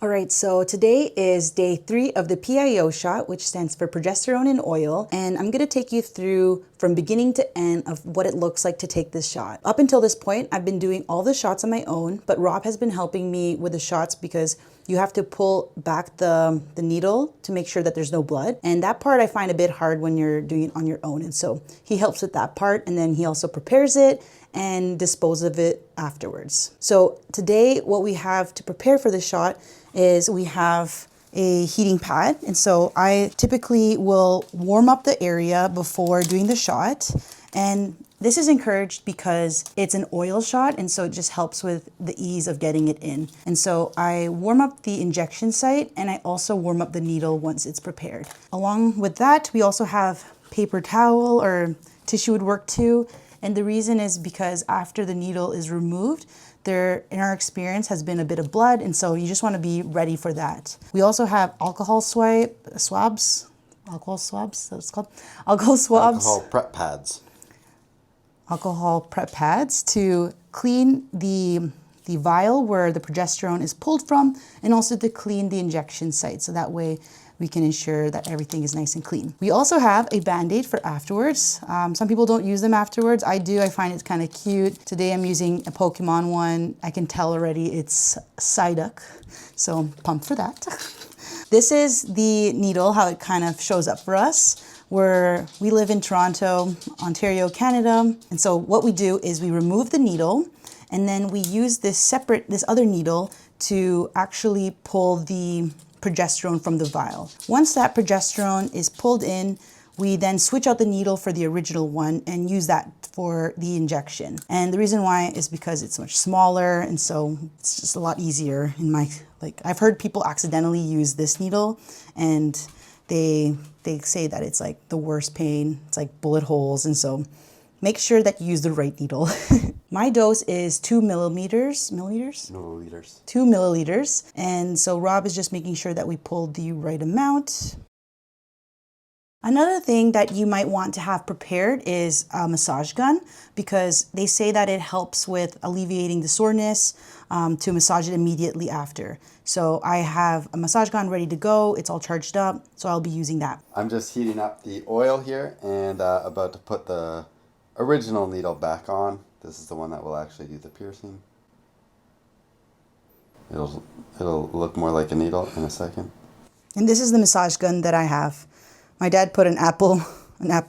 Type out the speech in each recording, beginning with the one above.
All right, so today is day 3 of the PIO shot, which stands for progesterone in oil. And I'm gonna take you through from beginning to end of what it looks like to take this shot. Up until this point, I've been doing all the shots on my own, but Rob has been helping me with the shots because you have to pull back the needle to make sure that there's no blood. And that part I find a bit hard when you're doing it on your own. And so he helps with that part, and then he also prepares it and disposes of it afterwards. So today, what we have to prepare for the shot is we have a heating pad. And so I typically will warm up the area before doing the shot. And this is encouraged because it's an oil shot, and so it just helps with the ease of getting it in. And so I warm up the injection site, and I also warm up the needle once it's prepared. Along with that, we also have paper towel or tissue would work too. And the reason is because after the needle is removed, there, in our experience, has been a bit of blood, and so you just want to be ready for that. We also have alcohol swabs, that's what it's called? Alcohol prep pads. Alcohol prep pads to clean the vial where the progesterone is pulled from, and also to clean the injection site, so that way we can ensure that everything is nice and clean. We also have a Band-Aid for afterwards. Some people don't use them afterwards. I do, I find it's kind of cute. Today I'm using a Pokemon one. I can tell already it's Psyduck, so I'm pumped for that. This is the needle, how it kind of shows up for us. We live in Toronto, Ontario, Canada. And so what we do is we remove the needle, and then we use this other needle to actually pull the progesterone from the vial. Once that progesterone is pulled in, we then switch out the needle for the original one and use that for the injection. And the reason why is because it's much smaller, and so it's just a lot easier I've heard people accidentally use this needle, and they say that it's like the worst pain. It's like bullet holes, and so make sure that you use the right needle. My dose is 2 milliliters. 2 milliliters. And so Rob is just making sure that we pull the right amount. Another thing that you might want to have prepared is a massage gun, because they say that it helps with alleviating the soreness, to massage it immediately after. So I have a massage gun ready to go. It's all charged up, so I'll be using that. I'm just heating up the oil here and about to put the original needle back on. This is the one that will actually do the piercing. It'll look more like a needle in a second. And this is the massage gun that I have. My dad put an apple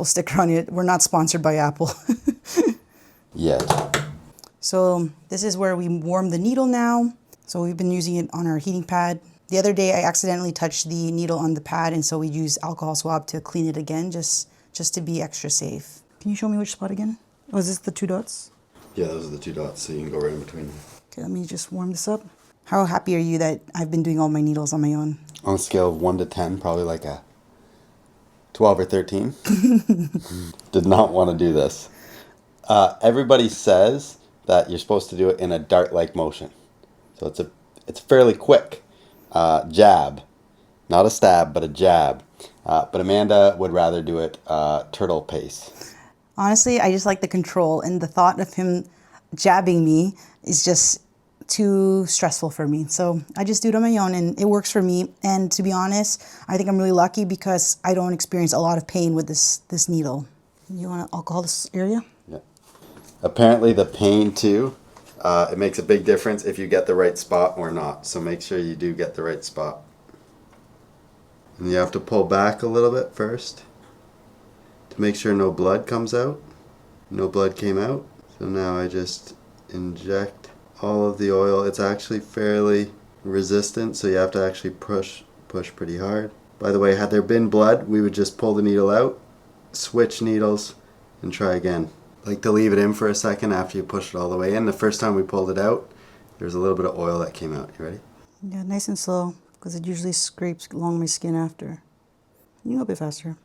sticker on it. We're not sponsored by Apple. Yet. So this is where we warm the needle now. So we've been using it on our heating pad. The other day I accidentally touched the needle on the pad, and so we used alcohol swab to clean it again, just to be extra safe. Can you show me which spot again? Oh, is this the 2 dots? Yeah, those are the 2 dots, so you can go right in between them. Okay, let me just warm this up. How happy are you that I've been doing all my needles on my own? On a scale of 1 to 10, probably like a 12 or 13. Did not want to do this. Everybody says that you're supposed to do it in a dart-like motion. So it's fairly quick jab. Not a stab, but a jab. But Amanda would rather do it turtle pace. Honestly, I just like the control, and the thought of him jabbing me is just too stressful for me. So I just do it on my own, and it works for me. And to be honest, I think I'm really lucky because I don't experience a lot of pain with this needle. You want to alcohol this area? Yeah. Apparently the pain too, it makes a big difference if you get the right spot or not. So make sure you do get the right spot. And you have to pull back a little bit first to make sure no blood comes out. No blood came out. So now I just inject all of the oil. It's actually fairly resistant, so you have to actually push pretty hard. By the way, had there been blood, we would just pull the needle out, switch needles, and try again. Like to leave it in for a second after you push it all the way in. The first time we pulled it out, there's a little bit of oil that came out. You ready? Yeah, nice and slow, because it usually scrapes along my skin after. You go a bit faster.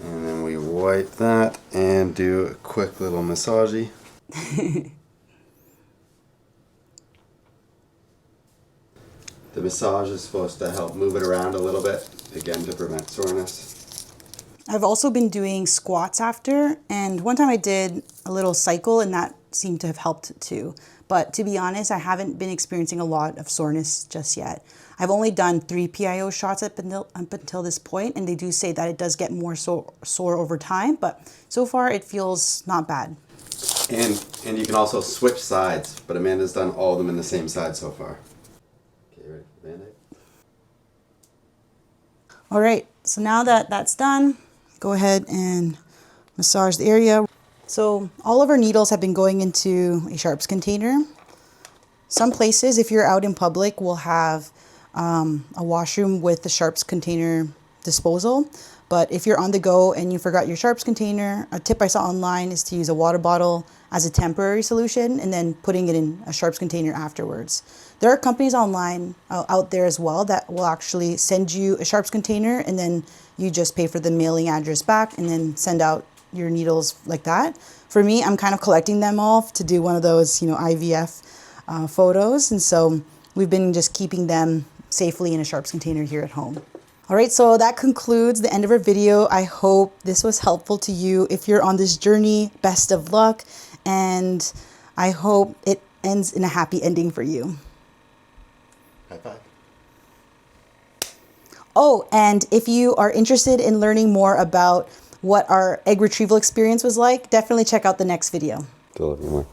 And then we wipe that and do a quick little massagey. The massage is supposed to help move it around a little bit, again to prevent soreness. I've also been doing squats after, and one time I did a little cycle, and that seemed to have helped too. But to be honest, I haven't been experiencing a lot of soreness just yet. I've only done 3 PIO shots up until this point, and they do say that it does get more sore over time, but so far it feels not bad. And you can also switch sides, but Amanda's done all of them in the same side so far. Okay, ready for Band-Aid? All right, so now that that's done, go ahead and massage the area. So all of our needles have been going into a sharps container. Some places, if you're out in public, will have a washroom with the sharps container disposal. But if you're on the go and you forgot your sharps container, a tip I saw online is to use a water bottle as a temporary solution and then putting it in a sharps container afterwards. There are companies online out there as well that will actually send you a sharps container, and then you just pay for the mailing address back and then send out your needles like that. For me, I'm kind of collecting them all to do one of those, IVF photos. And so we've been just keeping them safely in a sharps container here at home. All right, so that concludes the end of our video. I hope this was helpful to you. If you're on this journey, best of luck. And I hope it ends in a happy ending for you. High five. Oh, and if you are interested in learning more about what our egg retrieval experience was like, definitely check out the next video. Still love you more.